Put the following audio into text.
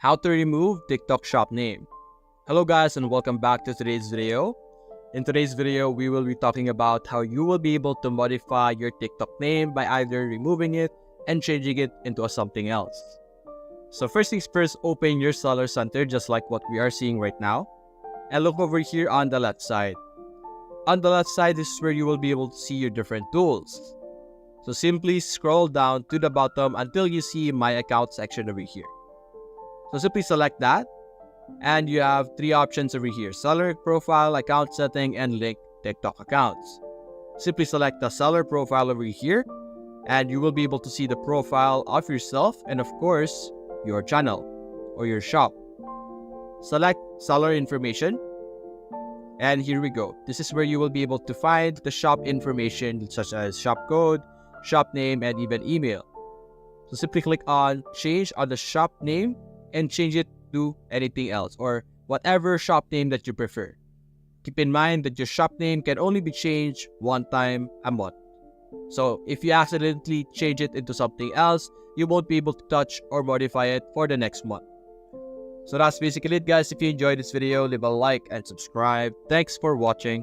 How to remove TikTok shop name. Hello guys and welcome back to today's video. In today's video, we will be talking about how you will be able to modify your TikTok name by either removing it and changing it into something else. So first things first, open your Seller Center just like what we are seeing right now. And look over here on the left side. On the left side, this is where you will be able to see your different tools. So simply scroll down to the bottom until you see My Account section over here. So simply select that. And you have three options over here: seller profile, account setting, and link TikTok accounts. Simply select the seller profile over here, and you will be able to see the profile of yourself and of course, your channel or your shop. Select seller information. And here we go. This is where you will be able to find the shop information such as shop code, shop name, and even email. So simply click on change on the shop name and change it to anything else or whatever shop name that you prefer. Keep in mind that your shop name can only be changed one time a month. So if you accidentally change it into something else, you won't be able to touch or modify it for the next month. So that's basically it guys. If you enjoyed this video, leave a like and subscribe. Thanks for watching.